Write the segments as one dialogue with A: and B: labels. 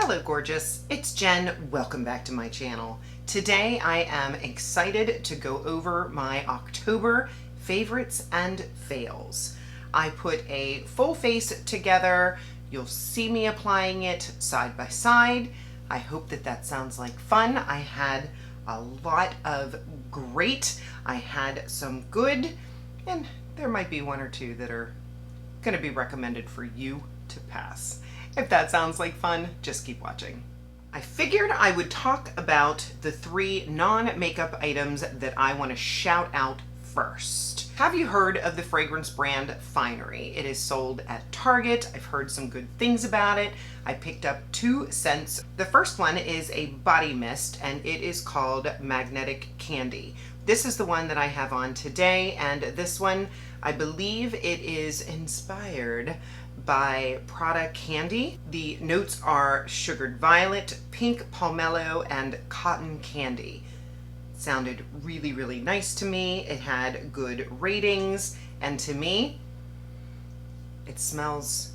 A: Hello gorgeous, it's Jen. Welcome back to my channel. Today I am excited to go over my October favorites and fails. I put a full face together. You'll see me applying it side by side. I hope that that sounds like fun. I had a lot of great, I had some good, and there might be one or two that are going to be recommended for you to pass. If that sounds like fun, just keep watching. I figured I would talk about the 3 non-makeup items that I want to shout out first. Have you heard of the fragrance brand Finery? It is sold at Target. I've heard some good things about it. I picked up 2 scents. The first one is a body mist and it is called Magnetic Candy. This is the one that I have on today, and this one, I believe it is inspired by Prada Candy. The notes are sugared violet, pink pomelo, and cotton candy. It sounded really, really nice to me. It had good ratings, and to me, it smells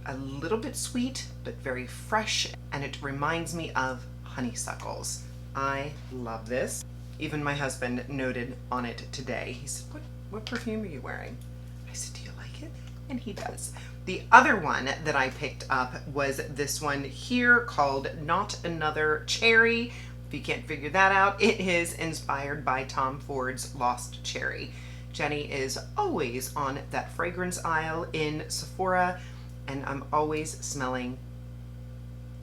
A: a little bit sweet, but very fresh, and it reminds me of honeysuckles. I love this. Even my husband noted on it today. He said, what perfume are you wearing? I said, do you like it? And he does. The other one that I picked up was this one here called Not Another Cherry. If you can't figure that out, it is inspired by Tom Ford's Lost Cherry. Jenny is always on that fragrance aisle in Sephora, and I'm always smelling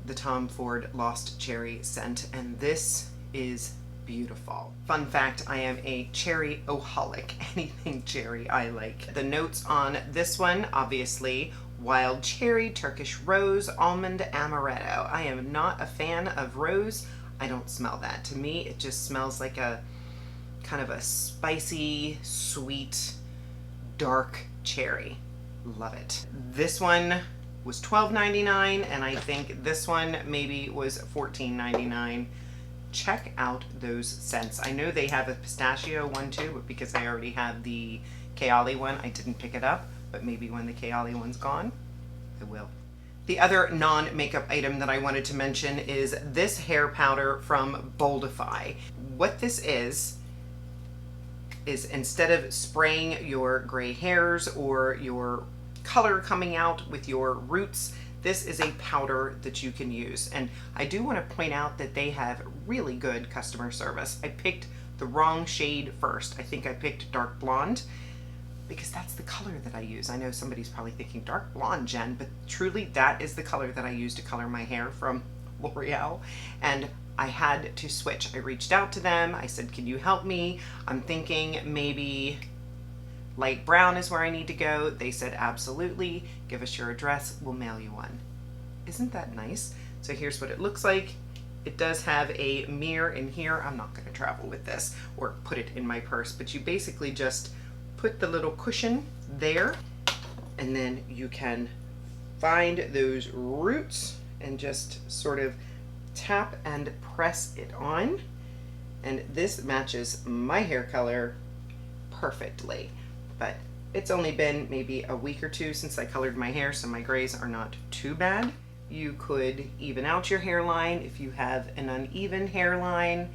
A: the Tom Ford Lost Cherry scent, and this is beautiful. Fun fact, I am a cherry-oholic. Anything cherry I like. The notes on this one, obviously, wild cherry, Turkish rose, almond, amaretto. I am not a fan of rose. I don't smell that. To me, it just smells like a kind of a spicy, sweet, dark cherry. Love it. This one was $12.99, and I think this one maybe was $14.99. Check out those scents. I know they have a pistachio one too, but because I already have the Kayali one, I didn't pick it up, but maybe when the Kayali one's gone, I will. The other non-makeup item that I wanted to mention is this hair powder from Boldify. What this is instead of spraying your gray hairs or your color coming out with your roots, this is a powder that you can use. And I do want to point out that they have really good customer service. I picked the wrong shade first. I think I picked dark blonde because that's the color that I use. I know somebody's probably thinking dark blonde, Jen, but truly that is the color that I use to color my hair from L'Oreal. And I had to switch. I reached out to them. I said, can you help me? I'm thinking maybe light brown is where I need to go. They said, absolutely. Give us your address. We'll mail you one. Isn't that nice? So here's what it looks like. It does have a mirror in here. I'm not going to travel with this or put it in my purse, but you basically just put the little cushion there, and then you can find those roots and just sort of tap and press it on. And this matches my hair color perfectly. But it's only been maybe a week or 2 since I colored my hair, so my grays are not too bad. You could even out your hairline if you have an uneven hairline.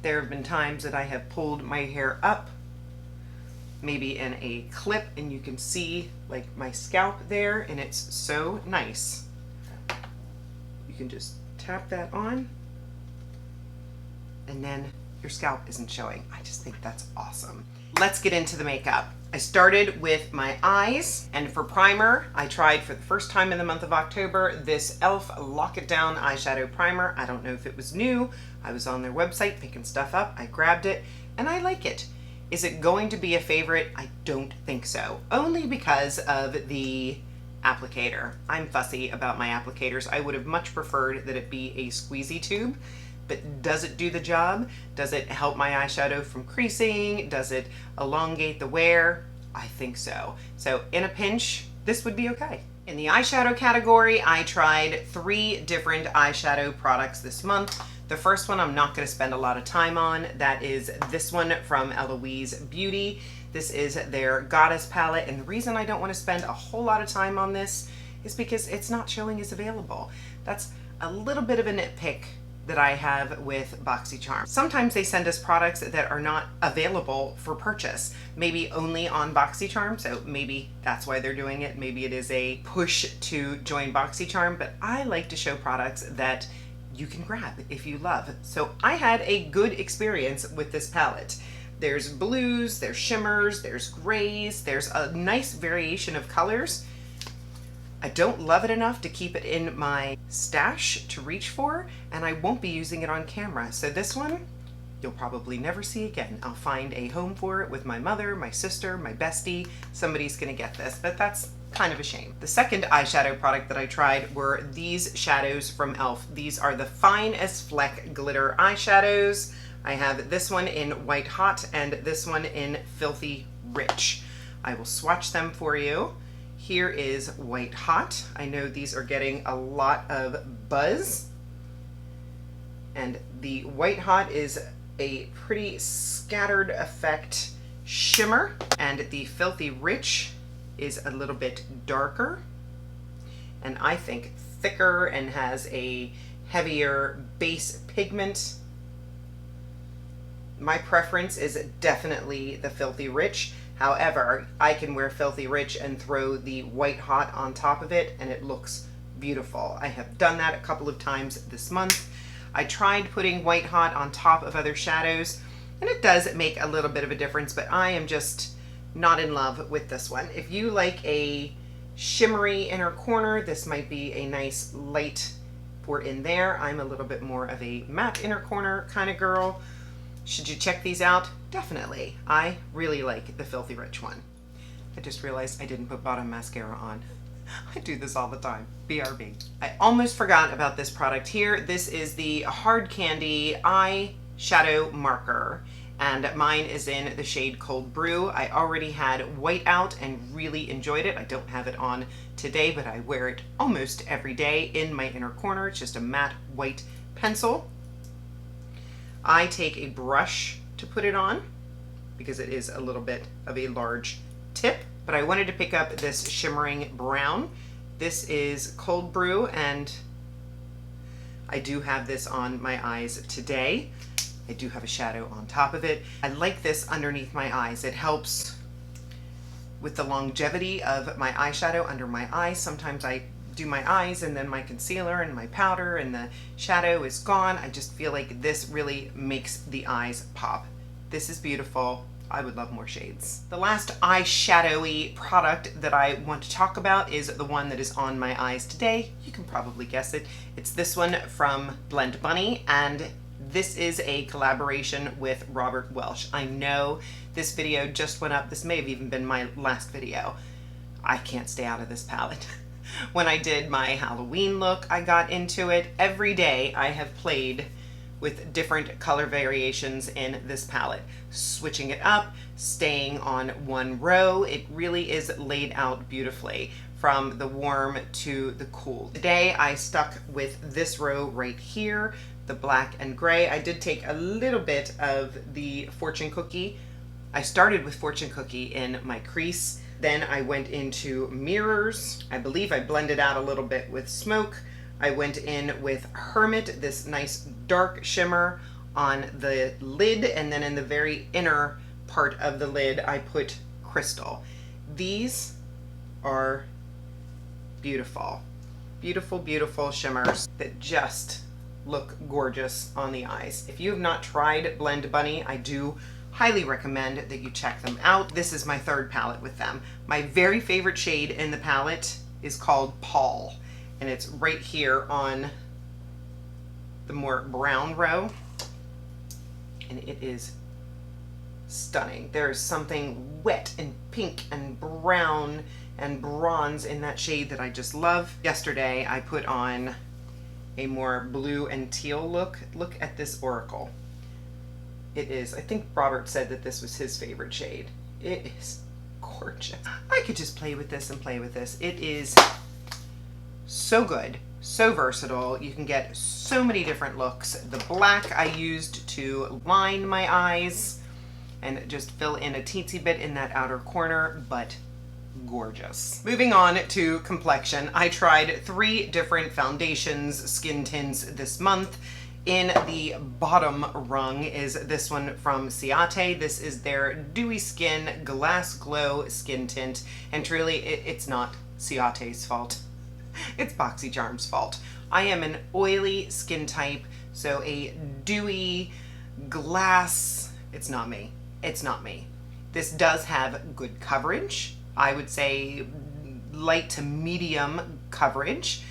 A: There have been times that I have pulled my hair up, maybe in a clip, and you can see like my scalp there, and it's so nice. You can just tap that on, and then your scalp isn't showing. I just think that's awesome. Let's get into the makeup. I started with my eyes, and for primer, I tried for the first time in the month of October this E.L.F. Lock It Down eyeshadow primer. I don't know if it was new. I was on their website picking stuff up. I grabbed it, and I like it. Is it going to be a favorite? I don't think so. Only because of the applicator. I'm fussy about my applicators. I would have much preferred that it be a squeezy tube. But does it do the job? Does it help my eyeshadow from creasing? Does it elongate the wear? I think so. So in a pinch, this would be okay. In the eyeshadow category, I tried 3 different eyeshadow products this month. The first one I'm not going to spend a lot of time on. That is this one from Eloise Beauty. This is their Goddess palette, and the reason I don't want to spend a whole lot of time on this is because it's not showing as available. a little bit of a nitpick that I have with BoxyCharm. Sometimes they send us products that are not available for purchase, maybe only on BoxyCharm, so maybe that's why they're doing it. Maybe it is a push to join BoxyCharm, but I like to show products that you can grab if you love. So I had a good experience with this palette. There's blues, there's shimmers, there's grays, there's a nice variation of colors. I don't love it enough to keep it in my stash to reach for, and I won't be using it on camera. So this one, you'll probably never see again. I'll find a home for it with my mother, my sister, my bestie. Somebody's gonna get this, but that's kind of a shame. The second eyeshadow product that I tried were these shadows from E.L.F. These are the Fine as Fleck glitter eyeshadows. I have this one in White Hot and this one in Filthy Rich. I will swatch them for you. Here is White Hot. I know these are getting a lot of buzz. And the White Hot is a pretty scattered effect shimmer. And the Filthy Rich is a little bit darker. And I think thicker and has a heavier base pigment. My preference is definitely the Filthy Rich. However, I can wear Filthy Rich and throw the White Hot on top of it and it looks beautiful. I have done that a couple of times this month. I tried putting White Hot on top of other shadows and it does make a little bit of a difference, but I am just not in love with this one. If you like a shimmery inner corner, this might be a nice light for in there. I'm a little bit more of a matte inner corner kind of girl. Should you check these out? Definitely. I really like the Filthy Rich one. I just realized I didn't put bottom mascara on. I do this all the time. BRB. I almost forgot about this product here. This is the Hard Candy Eyeshadow Marker, and mine is in the shade Cold Brew. I already had white out and really enjoyed it. I don't have it on today, but I wear it almost every day in my inner corner. It's just a matte white pencil. I take a brush to put it on because it is a little bit of a large tip, but I wanted to pick up this shimmering brown. This is Cold Brew and I do have this on my eyes today. I do have a shadow on top of it. I like this underneath my eyes. It helps with the longevity of my eyeshadow under my eyes. Sometimes I do my eyes and then my concealer and my powder and the shadow is gone. I just feel like this really makes the eyes pop. This is beautiful. I would love more shades. The last eyeshadowy product that I want to talk about is the one that is on my eyes today. You can probably guess it. It's this one from Blend Bunny, and this is a collaboration with Robert Welsh. I know this video just went up. This may have even been my last video. I can't stay out of this palette. When I did my Halloween look, I got into it. Every day I have played with different color variations in this palette, switching it up, staying on one row. It really is laid out beautifully from the warm to the cool. Today I stuck with this row right here, the black and gray. I did take a little bit of the Fortune Cookie. I started with Fortune Cookie in my crease. Then I went into mirrors. I believe I blended out a little bit with smoke. I went in with Hermit, this nice dark shimmer on the lid, and then in the very inner part of the lid, I put Crystal. These are beautiful. Beautiful, beautiful shimmers that just look gorgeous on the eyes. If you have not tried Blend Bunny, I do highly recommend that you check them out. This is my third palette with them. My very favorite shade in the palette is called Paul, and it's right here on the more brown row, and it is stunning. There's something wet and pink and brown and bronze in that shade that I just love. Yesterday I put on a more blue and teal look. Look at this Oracle. It is, I think Robert said that this was his favorite shade. It is gorgeous. I could just play with this and play with this. It is so good, so versatile. You can get so many different looks. The black I used to line my eyes and just fill in a teensy bit in that outer corner, but gorgeous. Moving on to complexion, I tried 3 different foundations, skin tints this month. In the bottom rung is this one from Ciate. This is their Dewy Skin Glass Glow Skin Tint, and truly it's not Ciate's fault. It's BoxyCharm's fault. I am an oily skin type, so a dewy glass, it's not me. It's not me. This does have good coverage. I would say light to medium coverage.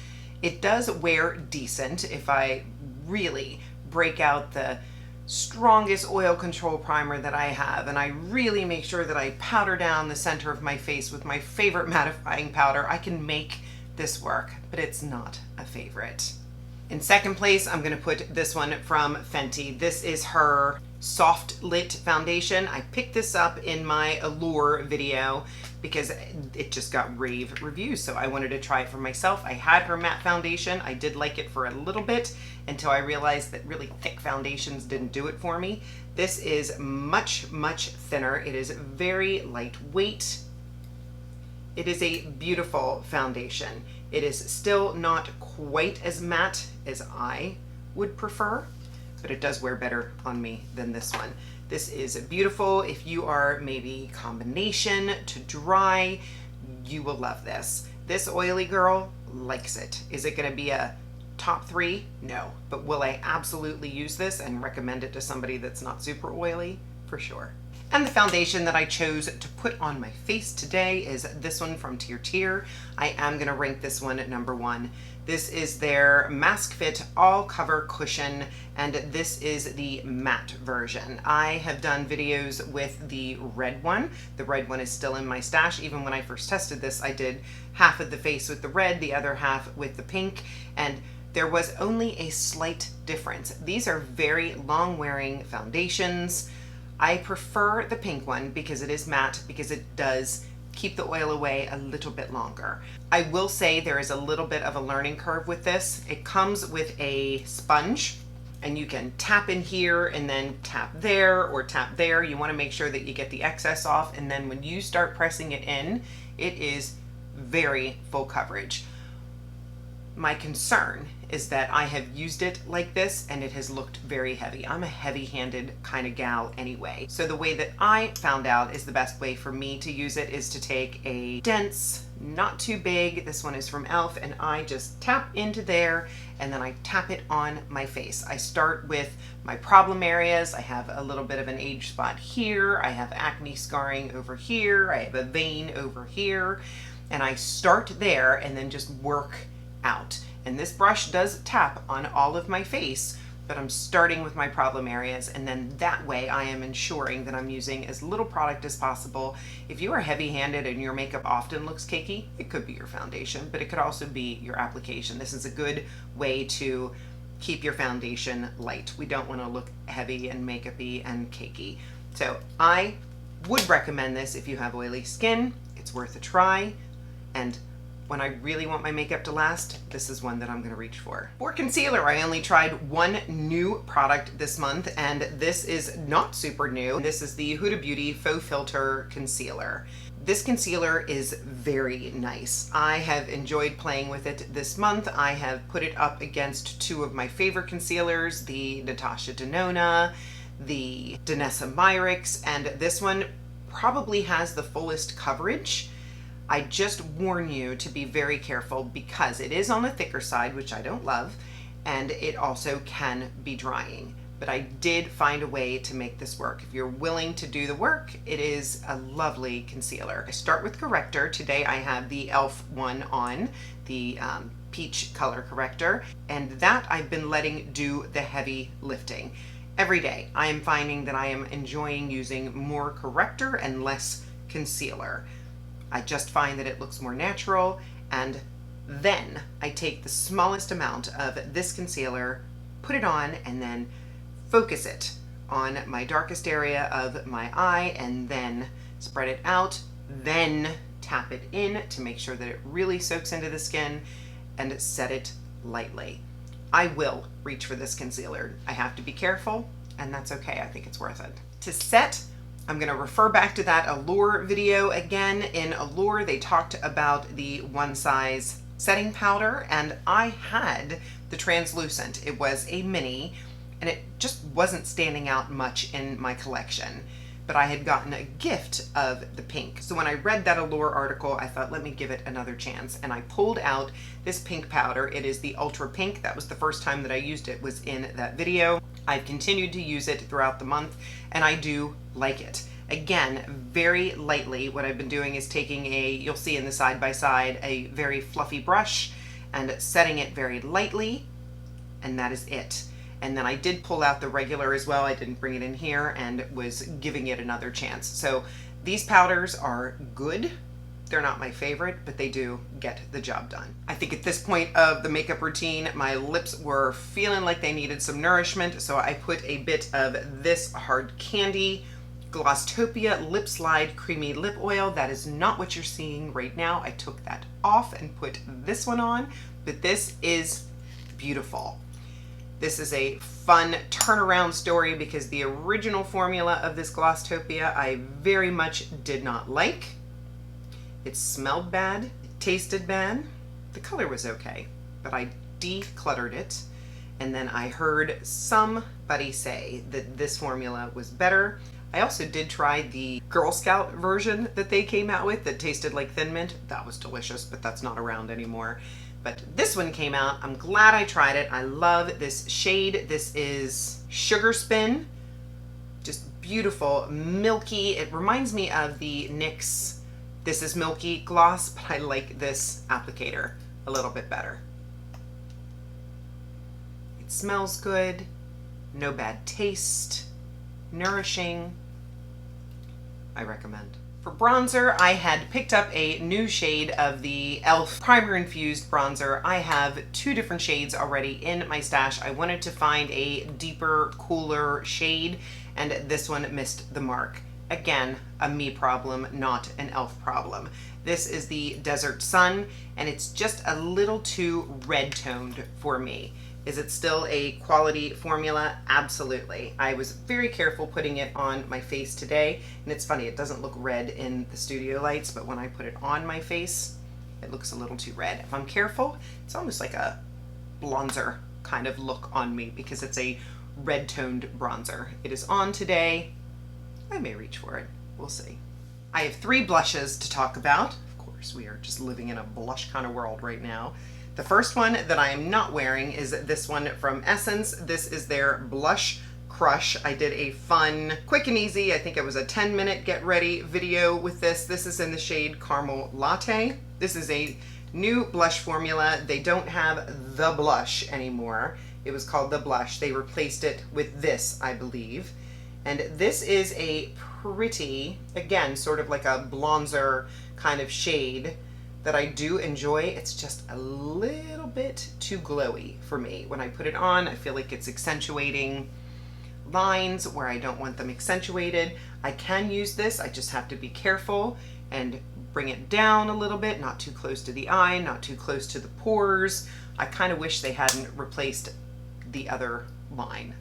A: It does wear decent if I really break out the strongest oil control primer that I have, and I really make sure that I powder down the center of my face with my favorite mattifying powder. I can make this work, but it's not a favorite. In second place, I'm gonna put this one from Fenty. This is her Soft Lit Foundation. I picked this up in my Allure video because it just got rave reviews, so I wanted to try it for myself. I had her matte foundation. I did like it for a little bit until I realized that really thick foundations didn't do it for me. This is much, much thinner. It is very lightweight. It is a beautiful foundation. It is still not quite as matte as I would prefer, but it does wear better on me than this one. This is beautiful. If you are maybe combination to dry, you will love this. This oily girl likes it. Is it gonna be a top 3? No, but will I absolutely use this and recommend it to somebody that's not super oily? For sure. And the foundation that I chose to put on my face today is this one from Tier. I am gonna rank this one at number 1. This is their Mask Fit All Cover Cushion, and this is the matte version. I have done videos with the red one. The red one is still in my stash. Even when I first tested this, I did half of the face with the red, the other half with the pink, and there was only a slight difference. These are very long-wearing foundations. I prefer the pink one because it is matte, because it does keep the oil away a little bit longer. I will say there is a little bit of a learning curve with this. It comes with a sponge, and you can tap in here and then tap there or tap there. You want to make sure that you get the excess off, and then when you start pressing it in, it is very full coverage. My concern is that I have used it like this and it has looked very heavy. I'm a heavy-handed kind of gal anyway. So the way that I found out is the best way for me to use it is to take a dense, not too big, this one is from E.L.F, and I just tap into there and then I tap it on my face. I start with my problem areas. I have a little bit of an age spot here. I have acne scarring over here. I have a vein over here. And I start there and then just work out. And this brush does tap on all of my face, but I'm starting with my problem areas, and then that way I am ensuring that I'm using as little product as possible. If you are heavy-handed and your makeup often looks cakey, it could be your foundation, but it could also be your application. This is a good way to keep your foundation light. We don't want to look heavy and makeup-y and cakey. So I would recommend this if you have oily skin. It's worth a try, and when I really want my makeup to last, this is one that I'm gonna reach for. For concealer, I only tried one new product this month, and this is not super new. This is the Huda Beauty Faux Filter Concealer. This concealer is very nice. I have enjoyed playing with it this month. I have put it up against 2 of my favorite concealers, the Natasha Denona, the DANESSA MYRICKS, and this one probably has the fullest coverage. I just warn you to be very careful because it is on the thicker side, which I don't love, and it also can be drying. But I did find a way to make this work. If you're willing to do the work, it is a lovely concealer. I start with corrector. Today I have the E.L.F. one on, the peach color corrector, and that I've been letting do the heavy lifting. Every day I am finding that I am enjoying using more corrector and less concealer. I just find that it looks more natural, and then I take the smallest amount of this concealer, put it on, and then focus it on my darkest area of my eye, and then spread it out, then tap it in to make sure that it really soaks into the skin, and set it lightly. I will reach for this concealer. I have to be careful, and that's okay. I think it's worth it. To set, I'm going to refer back to that Allure video again. In Allure, they talked about the one size setting powder, and I had the translucent. It was a mini, and it just wasn't standing out much in my collection. But I had gotten a gift of the pink. So when I read that Allure article, I thought, let me give it another chance. And I pulled out this pink powder. It is the Ultra Pink. That was the first time that I used it, was in that video. I've continued to use it throughout the month, and I do like it. Again, very lightly, what I've been doing is taking you'll see in the side by side, a very fluffy brush and setting it very lightly, and that is it. And then I did pull out the regular as well. I didn't bring it in here, and was giving it another chance. So these powders are good. They're not my favorite, but they do get the job done. I think at this point of the makeup routine, my lips were feeling like they needed some nourishment, so I put a bit of this Hard Candy Glosstopia Lip Slide Creamy Lip Oil. That is not what you're seeing right now. I took that off and put this one on, but this is beautiful. This is a fun turnaround story because the original formula of this Glosstopia I very much did not like. It smelled bad, it tasted bad, the color was okay, but I decluttered it, and then I heard somebody say that this formula was better. I also did try the Girl Scout version that they came out with that tasted like Thin Mint. That was delicious, but that's not around anymore. But this one came out. I'm glad I tried it. I love this shade. This is Sugar Spin. Just beautiful, milky. It reminds me of the NYX This Is Milky gloss, but I like this applicator a little bit better. It smells good, no bad taste, nourishing. I recommend. For bronzer, I had picked up a new shade of the E.L.F. Primer Infused Bronzer. I have two different shades already in my stash. I wanted to find a deeper, cooler shade, and this one missed the mark. Again, a me problem, not an E.L.F. problem. This is the Desert Sun, and it's just a little too red toned for me. Is it still a quality formula? Absolutely. I was very careful putting it on my face today, and it's funny, it doesn't look red in the studio lights, but when I put it on my face, it looks a little too red. If I'm careful, it's almost like a bronzer kind of look on me because it's a red-toned bronzer. It is on today. I may reach for it. We'll see. I have 3 blushes to talk about. Of course, we are just living in a blush kind of world right now. The first one that I am not wearing is this one from Essence. This is their Blush Crush. I did a fun, quick and easy, I think it was a 10-minute get ready video with this. This is in the shade Caramel Latte. This is a new blush formula. They don't have the blush anymore. It was called the Blush. They replaced it with this, I believe. And this is a pretty, again, sort of like a bronzer kind of shade that I do enjoy. It's just a little bit too glowy for me. When I put it on, I feel like it's accentuating lines where I don't want them accentuated. I can use this, I just have to be careful and bring it down a little bit, not too close to the eye, not too close to the pores. I kind of wish they hadn't replaced the other line.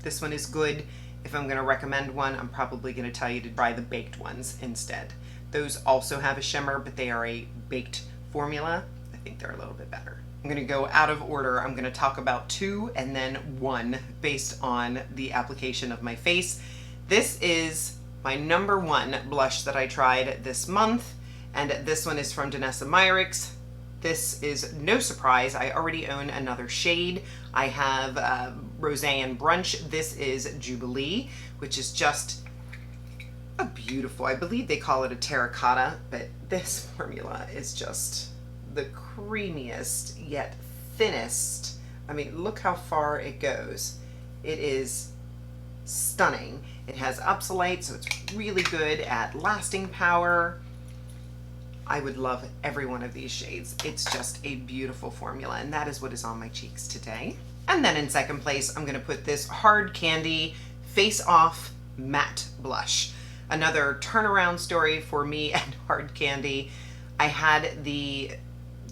A: This one is good. If I'm going to recommend one, I'm probably going to tell you to try the baked ones instead. Those also have a shimmer, but they are a baked formula. I think they're a little bit better. I'm going to go out of order. I'm going to talk about 2 and then 1 based on the application of my face. This is my number 1 blush that I tried this month, and this one is from DANESSA MYRICKS. This is no surprise. I already own another shade. I have Rosé and Brunch. This is Jubilee, which is just a beautiful, I believe they call it a terracotta, but this formula is just the creamiest yet thinnest. I mean, look how far it goes. It is stunning. It has Upsolite, so it's really good at lasting power. I would love every one of these shades. It's just a beautiful formula, and that is what is on my cheeks today. And then in second place, I'm gonna put this Hard Candy Face Off Matte Blush. Another turnaround story for me and Hard Candy. I had the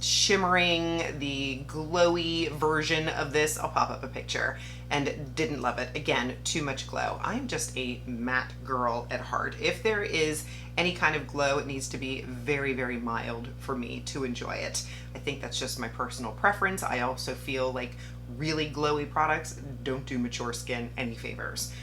A: shimmering, the glowy version of this. I'll pop up a picture, and didn't love it. Again, too much glow. I'm just a matte girl at heart. If there is any kind of glow, it needs to be very, very mild for me to enjoy it. I think that's just my personal preference. I also feel like really glowy products don't do mature skin any favors.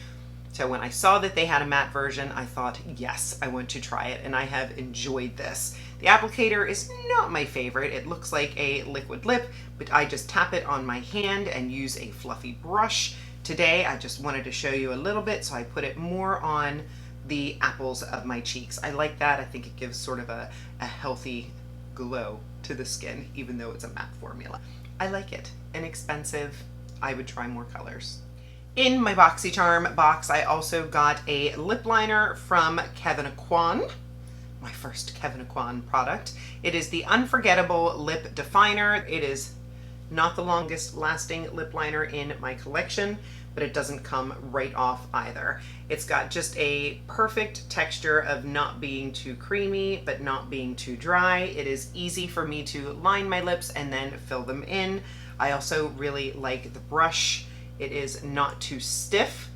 A: So when I saw that they had a matte version, I thought, yes, I want to try it, and I have enjoyed this. The applicator is not my favorite. It looks like a liquid lip, but I just tap it on my hand and use a fluffy brush. Today, I just wanted to show you a little bit, so I put it more on the apples of my cheeks. I like that. I think it gives sort of a healthy glow to the skin, even though it's a matte formula. I like it. Inexpensive. I would try more colors. In my BoxyCharm box, I also got a lip liner from Kevyn Aucoin, my first Kevyn Aucoin product. It is the Unforgettable Lip Definer. It is not the longest lasting lip liner in my collection, but it doesn't come right off either. It's got just a perfect texture of not being too creamy, but not being too dry. It is easy for me to line my lips and then fill them in. I also really like the brush. It is not too stiff,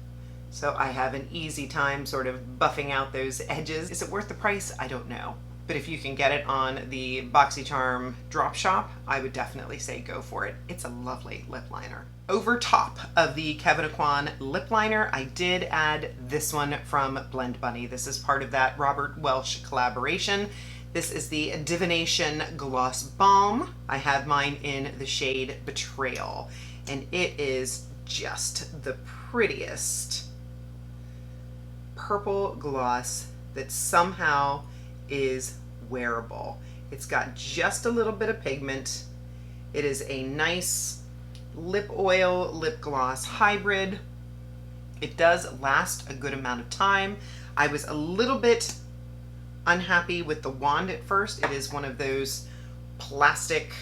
A: so I have an easy time sort of buffing out those edges. Is it worth the price? I don't know. But if you can get it on the BoxyCharm drop shop, I would definitely say go for it. It's a lovely lip liner. Over top of the Kevyn Aucoin lip liner, I did add this one from Blend Bunny. This is part of that Robert Welch collaboration. This is the Divination Gloss Balm. I have mine in the shade Betrayal, and it is just the prettiest purple gloss that somehow is wearable. It's got just a little bit of pigment. It is a nice lip oil, lip gloss hybrid. It does last a good amount of time. I was a little bit unhappy with the wand at first. It is one of those plastic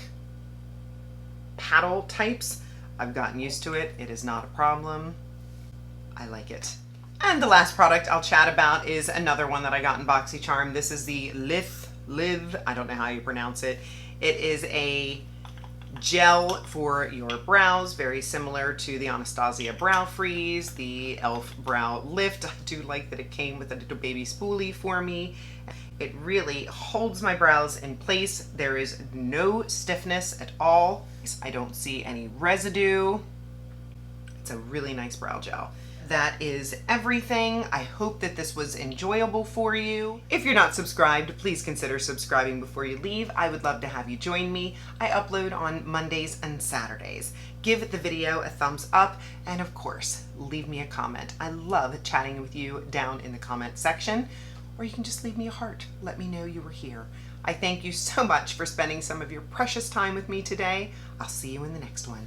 A: paddle types. I've gotten used to it. It is not a problem. I like it. And the last product I'll chat about is another one that I got in BoxyCharm. This is the E.L.F, I don't know how you pronounce it. It is a gel for your brows, very similar to the Anastasia Brow Freeze, the E.L.F Brow Lift. I do like that it came with a little baby spoolie for me. It really holds my brows in place. There is no stiffness at all. I don't see any residue. It's a really nice brow gel. That is everything. I hope that this was enjoyable for you. If you're not subscribed, please consider subscribing before you leave. I would love to have you join me. I upload on Mondays and Saturdays. Give the video a thumbs up, and of course, leave me a comment. I love chatting with you down in the comment section, or you can just leave me a heart. Let me know you were here. I thank you so much for spending some of your precious time with me today. I'll see you in the next one.